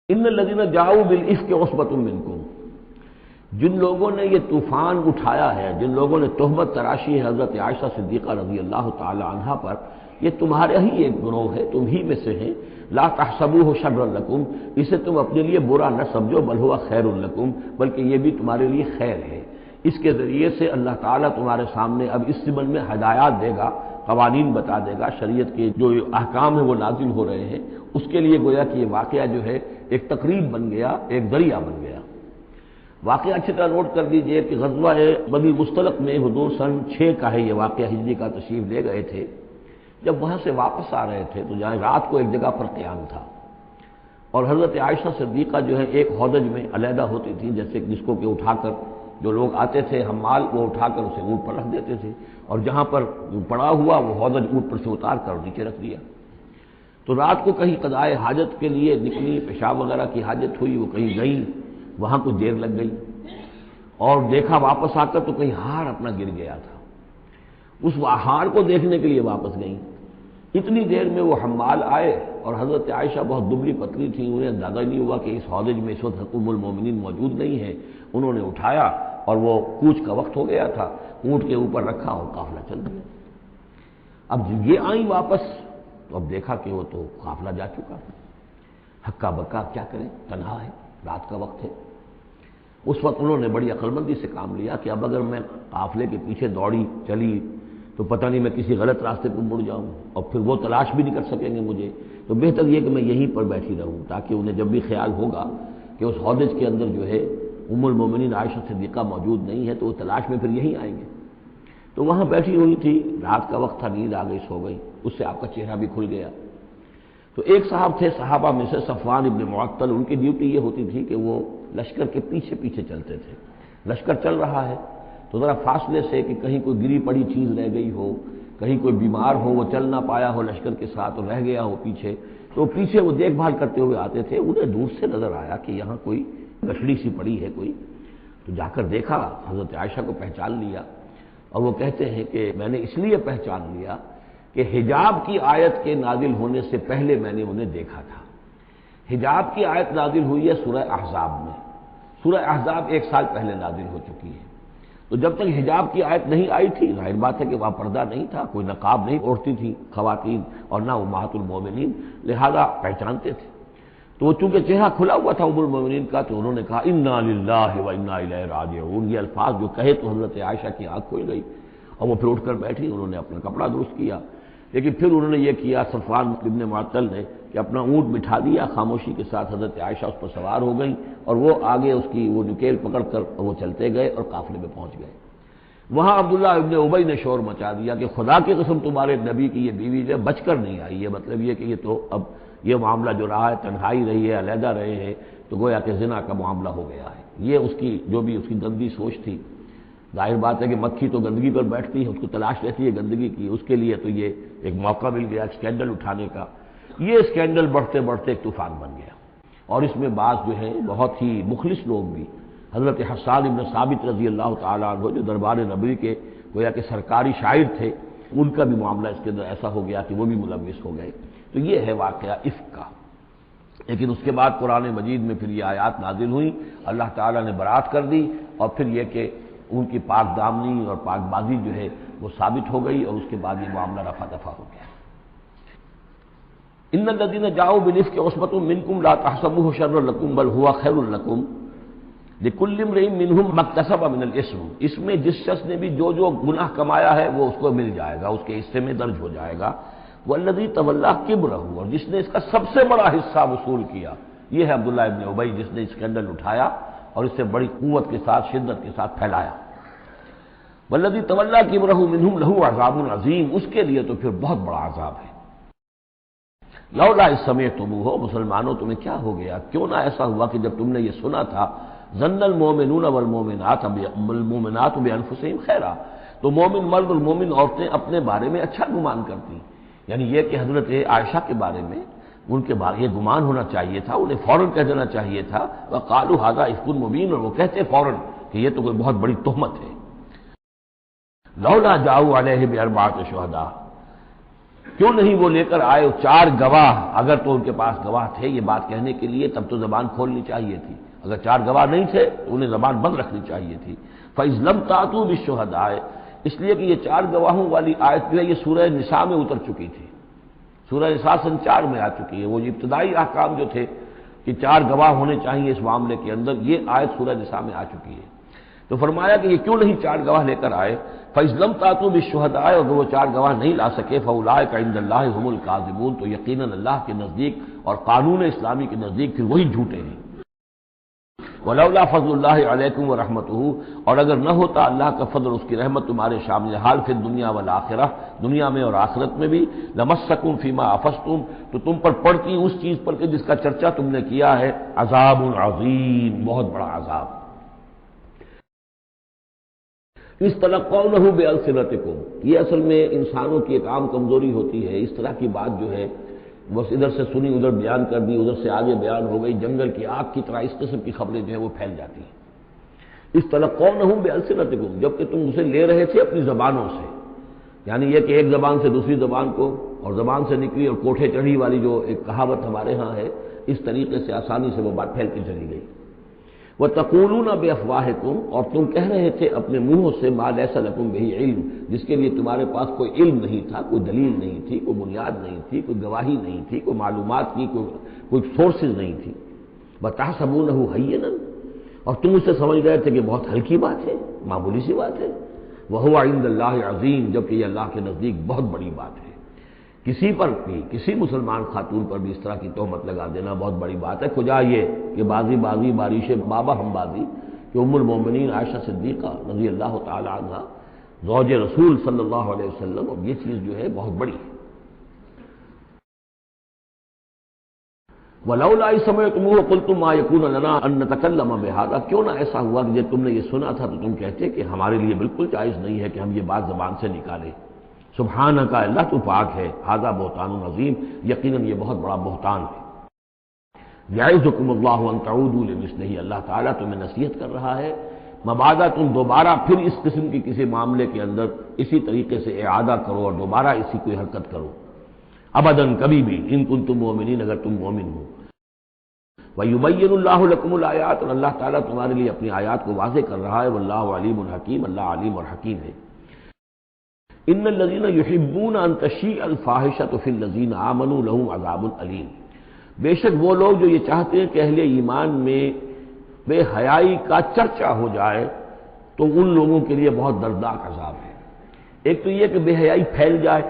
ان الذین جاؤوا بالافک عصبۃ منکم، جن لوگوں نے یہ طوفان اٹھایا ہے، جن لوگوں نے تہمت تراشی ہے حضرت عائشہ صدیقہ رضی اللہ تعالی عنہا پر، یہ تمہارے ہی ایک گروہ ہے، تم ہی میں سے ہیں۔ لا تحسبوہ شرا لکم، اسے تم اپنے لیے برا نہ سمجھو، بل ہوا خیر لکم، بلکہ یہ بھی تمہارے لیے خیر ہے۔ اس کے ذریعے سے اللہ تعالیٰ تمہارے سامنے اب اس ضمن میں ہدایات دے گا، قوانین بتا دے گا، شریعت کے جو احکام ہیں وہ نازل ہو رہے ہیں، اس کے لیے گویا کہ یہ واقعہ جو ہے ایک تقریب بن گیا، ایک ذریعہ بن گیا۔ واقعہ اچھی طرح نوٹ کر دیجئے کہ غزوہ بنی مصطلق میں حضور سن 6 کا ہے یہ واقعہ، ہجری کا تشریف لے گئے تھے۔ جب وہاں سے واپس آ رہے تھے تو جہاں رات کو ایک جگہ پر قیام تھا، اور حضرت عائشہ صدیقہ جو ہے ایک ہودج میں علیحدہ ہوتی تھی، جیسے جس کو کہ اٹھا کر جو لوگ آتے تھے حمال وہ اٹھا کر اسے اونٹ پر رکھ دیتے تھے، اور جہاں پر پڑا ہوا وہ ہودج اونٹ پر سے اتار کر نیچے رکھ دیا۔ تو رات کو کہیں قضائے حاجت کے لیے نکلی، پیشاب وغیرہ کی حاجت ہوئی، وہ کہیں گئی، وہاں کچھ دیر لگ گئی، اور دیکھا واپس آ کر تو کہیں ہار اپنا گر گیا تھا، اس ہار کو دیکھنے کے لیے واپس گئیں۔ اتنی دیر میں وہ حمال آئے، اور حضرت عائشہ بہت دبلی پتلی تھی، انہیں اندازہ نہیں ہوا کہ اس ہودج میں اس وقت ام المومنین موجود نہیں ہے۔ انہوں نے اٹھایا اور وہ کوچ کا وقت ہو گیا تھا، اونٹ کے اوپر رکھا اور قافلہ چل گیا۔ اب یہ آئیں واپس تو اب دیکھا کہ وہ تو قافلہ جا چکا، ہکا بکا کیا کریں، تنہا ہے، رات کا وقت ہے۔ اس وقت انہوں نے بڑی عقل مندی سے کام لیا کہ اب اگر میں قافلے کے پیچھے دوڑی چلی تو پتہ نہیں میں کسی غلط راستے پر مڑ جاؤں، اور پھر وہ تلاش بھی نہیں کر سکیں گے مجھے، تو بہتر یہ کہ میں یہیں پر بیٹھی رہوں، تاکہ انہیں جب بھی خیال ہوگا کہ اس ہودج کے اندر جو ہے ام المومنین عائشہ صدیقہ موجود نہیں ہے تو وہ تلاش میں پھر یہیں آئیں گے۔ تو وہاں بیٹھی ہوئی تھی، رات کا وقت تھا، نیند آ گئی، سو گئی، اس سے آپ کا چہرہ بھی کھل گیا۔ تو ایک صاحب تھے صحابہ میں سے صفوان ابن معطل، ان کی ڈیوٹی یہ ہوتی تھی کہ وہ لشکر کے پیچھے پیچھے چلتے تھے۔ لشکر چل رہا ہے تو ذرا فاصلے سے کہ کہیں کوئی گری پڑی چیز رہ گئی ہو، کہیں کوئی بیمار ہو، وہ چل نہ پایا ہو لشکر کے ساتھ اور رہ گیا ہو پیچھے، تو پیچھے وہ دیکھ بھال کرتے ہوئے آتے تھے۔ انہیں دور سے نظر آیا کہ یہاں کوئی گٹھڑی سی پڑی ہے کوئی، تو جا کر دیکھا، حضرت عائشہ کو پہچان لیا، اور وہ کہتے ہیں کہ میں نے اس لیے پہچان لیا کہ حجاب کی آیت کے نازل ہونے سے پہلے میں نے انہیں دیکھا تھا۔ حجاب کی آیت نازل ہوئی ہے سورہ احزاب میں، سورہ احزاب 1 سال پہلے نازل ہو چکی ہے، تو جب تک حجاب کی آیت نہیں آئی تھی، ظاہر بات ہے کہ وہاں پردہ نہیں تھا، کوئی نقاب نہیں اوڑھتی تھی خواتین، اور نہ امہات المومنین، لہذا پہچانتے تھے۔ تو وہ چونکہ چہرہ کھلا ہوا تھا ام المومنین کا، تو انہوں نے کہا انا للہ و انا الیہ راجعون، یہ الفاظ جو کہے تو حضرت عائشہ کی آنکھ کھل گئی، اور وہ پھر اٹھ کر بیٹھی، انہوں نے اپنا کپڑا درست کیا، لیکن پھر انہوں نے یہ کیا صفوان ابن معطل نے کہ اپنا اونٹ بٹھا دیا، خاموشی کے ساتھ حضرت عائشہ اس پر سوار ہو گئیں، اور وہ آگے اس کی وہ نکیل پکڑ کر وہ چلتے گئے اور قافلے میں پہنچ گئے۔ وہاں عبداللہ ابن ابی نے شور مچا دیا کہ خدا کی قسم تمہارے نبی کی یہ بیوی جو بچ کر نہیں آئی ہے، مطلب یہ کہ یہ تو اب یہ معاملہ جو رہا ہے، تنہائی رہی ہے، علیحدہ رہے ہیں، تو گویا کہ زنا کا معاملہ ہو گیا ہے۔ یہ اس کی جو بھی اس کی گندی سوچ تھی، ظاہر بات ہے کہ مکھی تو گندگی پر بیٹھتی ہے، اس کو تلاش رہتی ہے گندگی کی، اس کے لیے تو یہ ایک موقع مل گیا اسکینڈل اٹھانے کا۔ یہ اسکینڈل بڑھتے بڑھتے ایک طوفان بن گیا، اور اس میں بعض جو ہے بہت ہی مخلص لوگ بھی، حضرت حسان ابن ثابت رضی اللہ تعالیٰ عنہ جو دربار نبوی کے گویا کہ سرکاری شاعر تھے، ان کا بھی معاملہ اس کے اندر ایسا ہو گیا کہ وہ بھی ملوث ہو گئے۔ تو یہ ہے واقعہ افک کا۔ لیکن اس کے بعد قرآن مجید میں پھر یہ آیات نازل ہوئی، اللہ تعالیٰ نے برات کر دی، اور پھر یہ کہ ان کی پاک دامنی اور پاک بازی جو ہے وہ ثابت ہو گئی، اور اس کے بعد یہ معاملہ رفع دفع ہو گیا۔ ان الذین جاؤوا بالافک عصبۃ منکم لا تحسبوه شرا لکم بل هو خیر لکم لکل امرئ منهم ما اکتسب من الاثم، اس میں جس شخص نے بھی جو گناہ کمایا ہے وہ اس کو مل جائے گا، اس کے حصے میں درج ہو جائے گا۔ والذی تولی کبرہ، اور جس نے اس کا سب سے بڑا حصہ وصول کیا، یہ ہے عبداللہ ابن ابی، جس نے اسکینڈل اٹھایا اور اس سے بڑی قوت کے ساتھ شدت کے ساتھ پھیلایا۔ والذی تولی کبرہ منہم لہ عذاب عظیم، اس کے لیے تو پھر بہت بڑا عذاب ہے۔ لولا اذ سمعتموہ، مسلمانوں تمہیں کیا ہو گیا، کیوں نہ ایسا ہوا کہ جب تم نے یہ سنا تھا، ظن المؤمنون والمؤمنات بانفسہم خیرا، تو مومن مرد اور مومن عورتیں اپنے بارے میں اچھا گمان کرتی، یعنی یہ کہ حضرت عائشہ کے بارے میں ان کے بارے یہ گمان ہونا چاہیے تھا، انہیں فوراً کہہ دینا چاہیے تھا، وقالوا ھذا افک مبین، اور وہ کہتے فوراً کہ یہ تو کوئی بہت بڑی تہمت ہے۔ لولا جاؤوا علیہ باربعۃ شہداء، کیوں نہیں وہ لے کر آئے چار گواہ؟ اگر تو ان کے پاس گواہ تھے یہ بات کہنے کے لیے تب تو زبان کھولنی چاہیے تھی، اگر چار گواہ نہیں تھے تو انہیں زبان بند رکھنی چاہیے تھی۔ فَإِذْ لَمْ تَأْتُوا بِالشُّهَدَاءِ، اس لیے کہ یہ چار گواہوں والی آیت جو ہے یہ سورہ نساء میں اتر چکی تھی، سورہ نساء سن 4 میں آ چکی ہے۔ وہ ابتدائی احکام جو تھے کہ چار گواہ ہونے چاہیے اس معاملے کے اندر، یہ آیت سورہ نساء میں آ چکی ہے۔ تو فرمایا کہ یہ کیوں نہیں چار گواہ لے کر آئے؟ فَإِذْ لَمْ تَأْتُوا بِالشُّهَدَاءِ، اگر وہ چار گواہ نہیں لا سکے فَأُولَٰئِكَ عِندَ اللَّهِ هُمُ الْكَاذِبُونَ، تو یقیناً اللہ کے نزدیک اور قانون اسلامی کے نزدیک پھر وہی جھوٹے ہیں۔ وَلَوْلَا فَضْلُ اللَّهِ عَلَيْكُمْ وَرَحْمَتُهُ، اور اگر نہ ہوتا اللہ کا فضل اور اس کی رحمت تمہارے شامل حال فی الدنیا والآخرہ، دنیا میں اور آخرت میں بھی، لَمَسَّكُمْ فِيمَا أَفَضْتُمْ، تو تم پر پڑتی اس چیز پر کہ جس کا چرچا تم نے کیا ہے، عذاب عظیم، بہت بڑا عذاب۔ اس تلقونہ بألسنتکم، یہ اصل میں انسانوں کی ایک عام کمزوری ہوتی ہے، اس طرح کی بات جو ہے بس ادھر سے سنی ادھر بیان کر دی، ادھر سے آگے بیان ہو گئی، جنگل کی آگ کی طرح اس قسم کی خبریں جو ہیں وہ پھیل جاتی ہیں۔ اس تلقونہ بألسنتکم، جبکہ تم اسے لے رہے تھے اپنی زبانوں سے، یعنی یہ کہ ایک زبان سے دوسری زبان کو، اور زبان سے نکلی اور کوٹھے چڑھی والی جو ایک کہاوت ہمارے ہاں ہے، اس طریقے سے آسانی سے وہ بات پھیلتی چلی گئی۔ وَتَقُولُونَ بِأَفْوَاهِكُمْ، اور تم کہہ رہے تھے اپنے منہوں سے ما لَيْسَ لَكُمْ بِهِ علم، جس کے لیے تمہارے پاس کوئی علم نہیں تھا، کوئی دلیل نہیں تھی، کوئی بنیاد نہیں تھی، کوئی گواہی نہیں تھی، کوئی معلومات کی کوئی سورسز نہیں تھی۔ وَتَحْسَبُونَهُ هَيِّنًا، اور تم اسے سمجھ رہے تھے کہ بہت ہلکی بات ہے، معمولی سی بات ہے۔ وَهُوَ عِندَ اللَّهِ عَظِيمٌ، جبکہ یہ اللہ کے نزدیک بہت بڑی بات ہے۔ کسی پر بھی، کسی مسلمان خاتون پر بھی اس طرح کی تہمت لگا دینا بہت بڑی بات ہے۔ کجا یہ کہ بازی بارش بابا ہم بازی، کہ ام المومنین عائشہ صدیقہ رضی اللہ تعالی عنہ زوج رسول صلی اللہ علیہ وسلم، اور یہ چیز جو ہے بہت بڑی ہے۔ وَلَوْلَا إِذْ سَمِعْتُمُوهُ قُلْتُمْ مَا يَكُونُ لَنَا أَن نَّتَكَلَّمَ بِهَٰذَا، کیوں نہ ایسا ہوا کہ جب تم نے یہ سنا تھا تو تم کہتے کہ ہمارے لیے بالکل جائز نہیں ہے کہ ہم یہ بات زبان سے نکالیں۔ سبحانک، اللہ تو پاک ہے، ھذا بہتان عظیم، یقیناً یہ بہت بڑا بہتان ہے۔ یعظکم اللہ ان تعودوا لمثلہ، اللہ تعالیٰ تمہیں نصیحت کر رہا ہے مبادا تم دوبارہ پھر اس قسم کی کسی معاملے کے اندر اسی طریقے سے اعادہ کرو اور دوبارہ اسی کوئی حرکت کرو، ابداً کبھی بھی، ان کنتم مؤمنین، اگر تم مومن ہو۔ وَيُبَيِّنُ اللَّهُ لَكُمُ الْآيَاتِ، اور اللہ تعالیٰ تمہارے لیے اپنی آیات کو واضح کر رہا ہے، واللہ علیم حکیم، اللہ علیم اور حکیم ہے۔ ان الذين يحبون ان تشيع الفاحشة في الذين آمنوا لهم عذاب الیم، بے شک وہ لوگ جو یہ چاہتے ہیں کہ اہل ایمان میں بے حیائی کا چرچا ہو جائے تو ان لوگوں کے لیے بہت دردناک عذاب ہے۔ ایک تو یہ کہ بے حیائی پھیل جائے،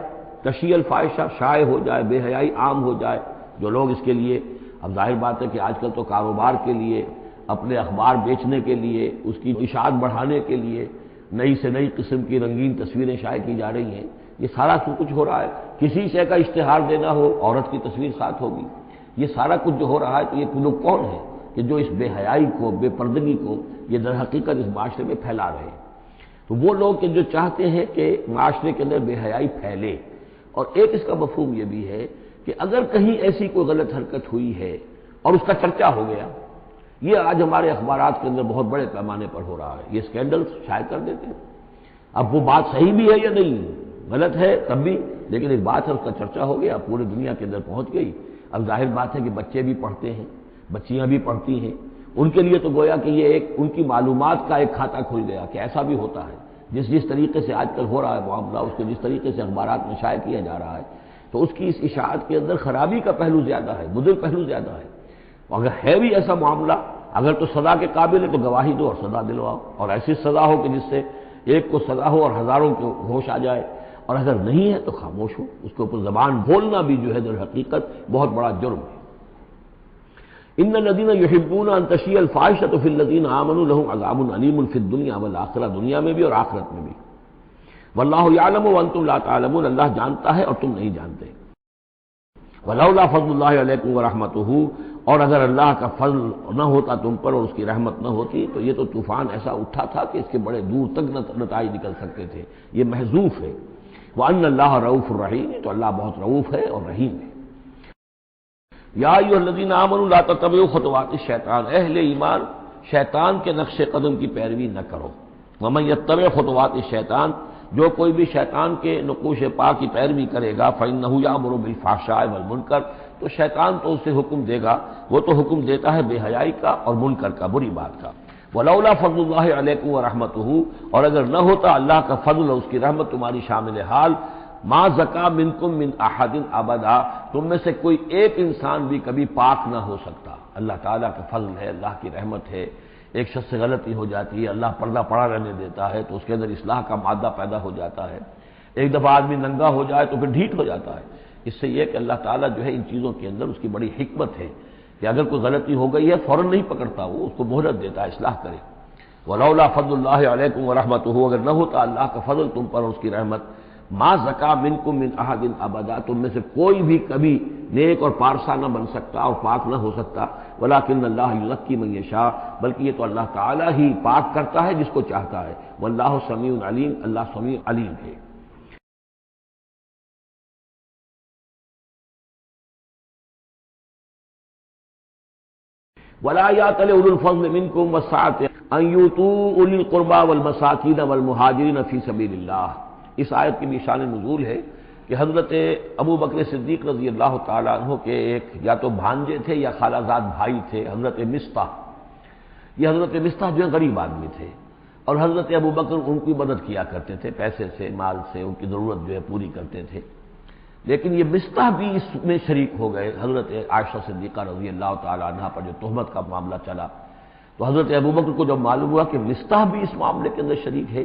تشیع الفاحشہ شائع ہو جائے، بے حیائی عام ہو جائے، جو لوگ اس کے لیے، اب ظاہر بات ہے کہ آج کل تو کاروبار کے لیے، اپنے اخبار بیچنے کے لیے، اس کی اشاعت بڑھانے کے لیے نئی سے نئی قسم کی رنگین تصویریں شائع کی جا رہی ہیں، یہ سارا کچھ ہو رہا ہے۔ کسی شے کا اشتہار دینا ہو، عورت کی تصویر ساتھ ہوگی، یہ سارا کچھ جو ہو رہا ہے، تو یہ لوگ کون ہیں کہ جو اس بے حیائی کو، بے پردگی کو یہ در حقیقت اس معاشرے میں پھیلا رہے ہیں۔ تو وہ لوگ کہ جو چاہتے ہیں کہ معاشرے کے اندر بے حیائی پھیلے، اور ایک اس کا مفہوم یہ بھی ہے کہ اگر کہیں ایسی کوئی غلط حرکت ہوئی ہے اور اس کا چرچا ہو گیا، یہ آج ہمارے اخبارات کے اندر بہت بڑے پیمانے پر ہو رہا ہے، یہ اسکینڈل شائع کر دیتے ہیں۔ اب وہ بات صحیح بھی ہے یا نہیں، غلط ہے تب بھی، لیکن ایک بات ہے اس کا چرچا ہو گیا، پورے دنیا کے اندر پہنچ گئی۔ اب ظاہر بات ہے کہ بچے بھی پڑھتے ہیں، بچیاں بھی پڑھتی ہیں، ان کے لیے تو گویا کہ یہ ایک ان کی معلومات کا ایک کھاتہ کھل گیا کہ ایسا بھی ہوتا ہے۔ جس طریقے سے آج کل ہو رہا ہے معاملہ، اس کو جس طریقے سے اخبارات میں شائع کیا جا رہا ہے، تو اس کی اس اشاعت کے اندر خرابی کا پہلو زیادہ ہے، مضر پہلو زیادہ ہے۔ اگر ہے بھی ایسا معاملہ، اگر تو سزا کے قابل ہے تو گواہی دو اور سزا دلواؤ، اور ایسی سزا ہو کہ جس سے ایک کو سزا ہو اور ہزاروں کو ہوش آ جائے، اور اگر نہیں ہے تو خاموش ہو، اس کے اوپر زبان بولنا بھی جو ہے در حقیقت بہت بڑا جرم ہے۔ ان الذين يحبون ان تشيع الفاحشة في الذين آمنوا لهم عذاب الیم في الدنيا والآخرة، دنیا میں بھی اور آخرت میں بھی۔ واللہ یعلم وانتم لا تعلمون، اللہ جانتا ہے اور تم نہیں جانتے۔ ولولا فضل اللہ علیکم ورحمتہ، اور اگر اللہ کا فضل نہ ہوتا تم پر اور اس کی رحمت نہ ہوتی تو یہ تو طوفان ایسا اٹھا تھا کہ اس کے بڑے دور تک نتائج نکل سکتے تھے، یہ محذوف ہے۔ وان اللہ رؤوف الرحیم، تو اللہ بہت رؤوف ہے اور رحیم ہے۔ یا ایھا الذین آمنوا لا تتبعوا خطوات الشیطان، اہل ایمان شیطان کے نقش قدم کی پیروی نہ کرو۔ ومن یتبع خطوات الشیطان، جو کوئی بھی شیطان کے نقوش پا کی پیروی کرے گا فإنہ یأمر بالفحشاء والمنکر، تو شیطان تو اسے حکم دے گا، وہ تو حکم دیتا ہے بے حیائی کا اور منکر کا، بری بات کا۔ ولولا فضل اللہ علیکم ورحمتہ، اور اگر نہ ہوتا اللہ کا فضل اور اس کی رحمت تمہاری شامل حال، ما زکا منکم من احد ابدا، تم میں سے کوئی ایک انسان بھی کبھی پاک نہ ہو سکتا۔ اللہ تعالیٰ کا فضل ہے، اللہ کی رحمت ہے، ایک شخص سے غلطی ہو جاتی ہے، اللہ پردہ پڑا رہنے دیتا ہے تو اس کے اندر اصلاح کا مادہ پیدا ہو جاتا ہے۔ ایک دفعہ آدمی ننگا ہو جائے تو پھر ڈھیٹ ہو جاتا ہے۔ اس سے یہ کہ اللہ تعالیٰ جو ہے ان چیزوں کے اندر اس کی بڑی حکمت ہے کہ اگر کوئی غلطی ہو گئی ہے فوراً نہیں پکڑتا، وہ اس کو مہلت دیتا ہے، اصلاح کرے۔ ولولا فضل اللہ علیکم ورحمتہ، اگر نہ ہوتا اللہ کا فضل تم پر اور اس کی رحمت، ما زکا منکم من احد ابدا، تم میں سے کوئی بھی کبھی نیک اور پارسا نہ بن سکتا اور پاک نہ ہو سکتا، ولکن اللہ یزکی من یشاء، بلکہ یہ تو اللہ تعالیٰ ہی پاک کرتا ہے جس کو چاہتا ہے، واللہ سمیع علیم، اللہ سمیع علیم ہے۔ ولا یأتل اولو الفضل منکم والسعة ان یؤتوا اولی القربى والمساکین والمہاجرین فی سبیل اللہ۔ اس آیت کی بھی شان نزول ہے کہ حضرت ابو بکر صدیق رضی اللہ تعالیٰ عنہ کے ایک یا تو بھانجے تھے یا خالہ زاد بھائی تھے، حضرت مصطح۔ یہ حضرت مصطح جو ہے غریب آدمی تھے اور حضرت ابو بکر ان کی مدد کیا کرتے تھے، پیسے سے، مال سے ان کی ضرورت جو ہے پوری کرتے تھے۔ لیکن یہ مصطح بھی اس میں شریک ہو گئے۔ حضرت عائشہ صدیقہ رضی اللہ تعالیٰ عنہ پر جو تہمت کا معاملہ چلا تو حضرت ابوبکر کو جب معلوم ہوا کہ مصطح بھی اس معاملے کے اندر شریک ہے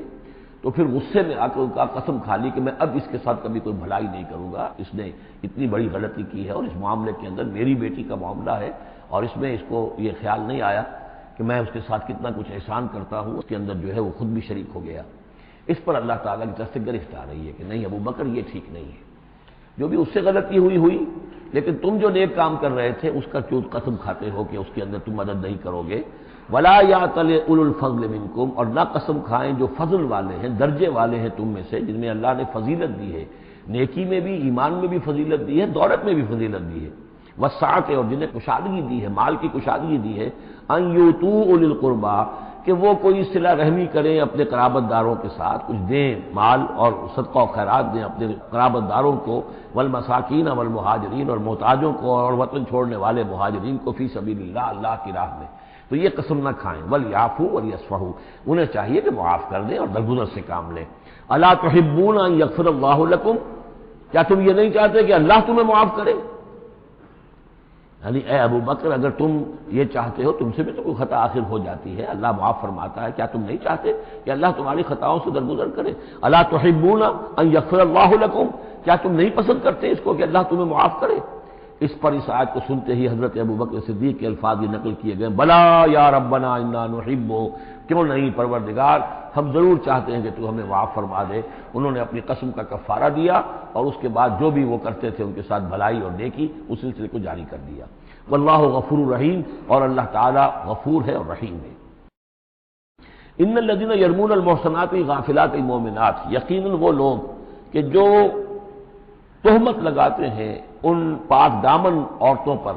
تو پھر غصے میں آ کر ان کا قسم کھا لی کہ میں اب اس کے ساتھ کبھی کوئی بھلائی نہیں کروں گا، اس نے اتنی بڑی غلطی کی ہے اور اس معاملے کے اندر میری بیٹی کا معاملہ ہے اور اس میں اس کو یہ خیال نہیں آیا کہ میں اس کے ساتھ کتنا کچھ احسان کرتا ہوں، اس کے اندر جو ہے وہ خود بھی شریک ہو گیا۔ اس پر اللہ تعالیٰ کی طرف سے گرفت آ رہی ہے کہ نہیں ابوبکر یہ ٹھیک نہیں ہے، جو بھی اس سے غلطی ہوئی، لیکن تم جو نیک کام کر رہے تھے اس کا کیوں قسم کھاتے ہو کہ اس کے اندر تم مدد نہیں کرو گے۔ ولا یأتل اولو الفضل منکم، اور نہ قسم کھائیں جو فضل والے ہیں، درجے والے ہیں تم میں سے، جن میں اللہ نے فضیلت دی ہے، نیکی میں بھی، ایمان میں بھی فضیلت دی ہے، دولت میں بھی فضیلت دی ہے، وسعت، اور جنہیں کشادگی دی ہے، مال کی کشادگی دی ہے، ان یؤتوا اولی القربى، کہ وہ کوئی صلہ رحمی کریں اپنے قرابت داروں کے ساتھ، کچھ دیں مال اور صدقہ و خیرات دیں اپنے قرابت داروں کو، والمساکین والمہاجرین، اور محتاجوں کو اور وطن چھوڑنے والے مہاجرین کو، فی سبیل اللہ، اللہ کی راہ میں، تو یہ قسم نہ کھائیں۔ ولیعفوا ولیصفحوا، انہیں چاہیے کہ معاف کر دیں اور درگزر سے کام لیں۔ الا تحبون ان یغفر اللہ لکم، کیا تم یہ نہیں چاہتے کہ اللہ تمہیں معاف کرے؟ یعنی اے ابو بکر اگر تم یہ چاہتے ہو، تم سے بھی تو کوئی خطا آخر ہو جاتی ہے، اللہ معاف فرماتا ہے، کیا تم نہیں چاہتے کہ اللہ تمہاری خطاؤں سے درگزر کرے؟ الا تحبون ان یغفر اللہ لکم، کیا تم نہیں پسند کرتے اس کو کہ اللہ تمہیں معاف کرے؟ اس پر اس آیت کو سنتے ہی حضرت ابو بکر صدیق کے الفاظ یہ نقل کیے گئے، بلا یا ربنا انا نحب، کیوں نہیں پروردگار، ہم ضرور چاہتے ہیں کہ تو ہمیں معاف فرما دے۔ انہوں نے اپنی قسم کا کفارہ دیا اور اس کے بعد جو بھی وہ کرتے تھے ان کے ساتھ بھلائی اور نیکی، اس سلسلے کو جاری کر دیا۔ واللہ غفور رحیم، اور اللہ تعالی غفور ہے اور رحیم ہے۔ ان الذین یرمون المحصنات الغافلات المؤمنات، یقیناً وہ لوگ کہ جو تہمت لگاتے ہیں ان پاک دامن عورتوں پر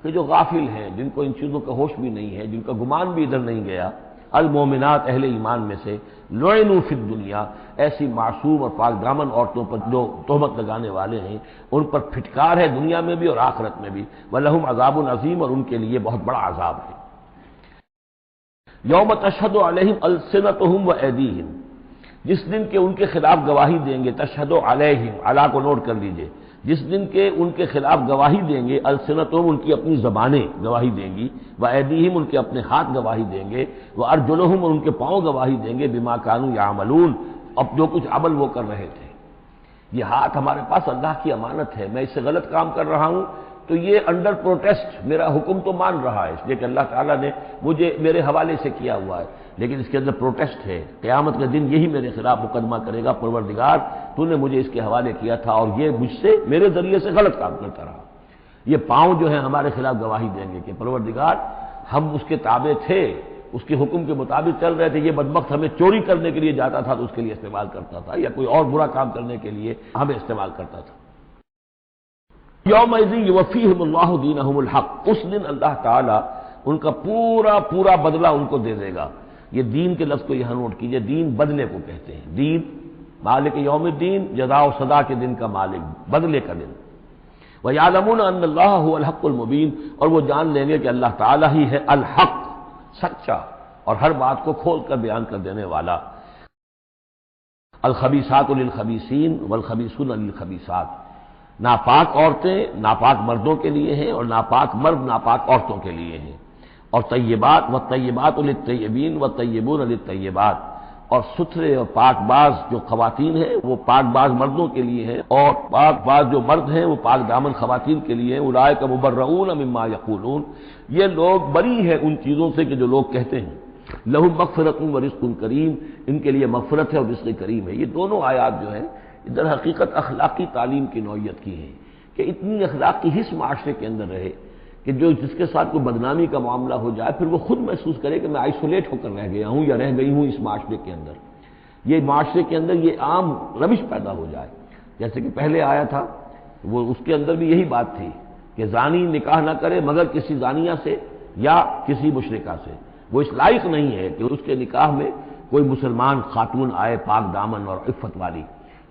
کہ جو غافل ہیں، جن کو ان چیزوں کا ہوش بھی نہیں ہے، جن کا گمان بھی ادھر نہیں گیا، المومنات، اہل ایمان میں سے، لعنوا فی الدنیا، ایسی معصوم اور پاک دامن عورتوں پر جو تہمت لگانے والے ہیں ان پر پھٹکار ہے دنیا میں بھی اور آخرت میں بھی، ولہم عذاب عظیم، اور ان کے لیے بہت بڑا عذاب ہے۔ یوم تشہد علیہم السنتہم وایدیہم، جس دن کے ان کے خلاف گواہی دیں گے، تشہد علیہم، علی کو نوٹ کر لیجئے، جس دن کے ان کے خلاف گواہی دیں گے، السنتہم، ان کی اپنی زبانیں گواہی دیں گی، وایدیہم، ان کے اپنے ہاتھ گواہی دیں گے، وارجلہم، اور ان کے پاؤں گواہی دیں گے، بما کانوا یعملون، اب جو کچھ عمل وہ کر رہے تھے۔ یہ ہاتھ ہمارے پاس اللہ کی امانت ہے، میں اس سے غلط کام کر رہا ہوں تو یہ انڈر پروٹیسٹ میرا حکم تو مان رہا ہے، اس لیے کہ اللہ تعالیٰ نے مجھے میرے حوالے سے کیا ہوا ہے، لیکن اس کے اندر پروٹیسٹ ہے، قیامت کے دن یہی میرے خلاف مقدمہ کرے گا، پروردگار تو نے مجھے اس کے حوالے کیا تھا اور یہ مجھ سے میرے ذریعے سے غلط کام کرتا رہا۔ یہ پاؤں جو ہیں ہمارے خلاف گواہی دیں گے کہ پروردگار ہم اس کے تابع تھے، اس کے حکم کے مطابق چل رہے تھے، یہ بدبخت ہمیں چوری کرنے کے لیے جاتا تھا تو اس کے لیے استعمال کرتا تھا، یا کوئی اور برا کام کرنے کے لیے ہمیں استعمال کرتا تھا۔ یومئذ یوفیہم اللہ دینہم الحق، اس دن اللہ تعالیٰ ان کا پورا بدلہ ان کو دے دے گا۔ یہ دین کے لفظ کو یہاں نوٹ کیجئے، دین بدلے کو کہتے ہیں، دین مالک یوم الدین، جزا و سزا کے دن کا مالک، بدلے کا دن۔ وَيَعْلَمُونَ أَنَّ اللَّهَ هُوَ الْحَقُّ الْمُبِينُ، اور وہ جان لیں گے کہ اللہ تعالیٰ ہی ہے الحق، سچا اور ہر بات کو کھول کر بیان کر دینے والا۔ الخبیثات للخبیثین والخبیثون للخبیثات، ناپاک عورتیں ناپاک مردوں کے لیے ہیں اور ناپاک مرد ناپاک عورتوں کے لیے ہیں، اور طیبات والطیبات للطیبین والطیبون للطیبات، اور ستھرے اور پاک باز جو خواتین ہیں وہ پاک باز مردوں کے لیے ہیں، اور پاک باز جو مرد ہیں وہ پاک دامن خواتین کے لیے ہیں۔ اولئک مبرؤون مما یقولون، یہ لوگ بری ہیں ان چیزوں سے کہ جو لوگ کہتے ہیں۔ لہم مغفرۃ ورزق کریم، ان کے لیے مغفرت ہے اور رزق کریم ہے۔ یہ دونوں آیات جو ہیں در حقیقت اخلاقی تعلیم کی نوعیت کی ہیں کہ اتنی اخلاقی حس معاشرے کے اندر رہے کہ جو جس کے ساتھ کوئی بدنامی کا معاملہ ہو جائے پھر وہ خود محسوس کرے کہ میں آئسولیٹ ہو کر رہ گیا ہوں یا رہ گئی ہوں اس معاشرے کے اندر، یہ معاشرے کے اندر یہ عام روش پیدا ہو جائے۔ جیسے کہ پہلے آیا تھا وہ اس کے اندر بھی یہی بات تھی کہ زانی نکاح نہ کرے مگر کسی زانیہ سے یا کسی مشرکہ سے، وہ اس لائق نہیں ہے کہ اس کے نکاح میں کوئی مسلمان خاتون آئے پاک دامن اور عفت والی۔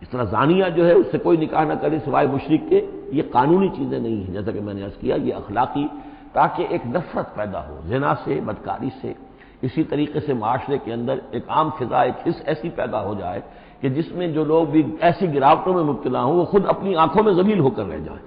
اس طرح زانیہ جو ہے اس سے کوئی نکاح نہ کرے سوائے مشرک کے، یہ قانونی چیزیں نہیں ہیں جیسا کہ میں نے عرض کیا، یہ اخلاقی، تاکہ ایک نفرت پیدا ہو زنا سے، بدکاری سے۔ اسی طریقے سے معاشرے کے اندر ایک عام فضا، ایک حس ایسی پیدا ہو جائے کہ جس میں جو لوگ بھی ایسی گراوٹوں میں مبتلا ہوں وہ خود اپنی آنکھوں میں ذلیل ہو کر رہ جائیں۔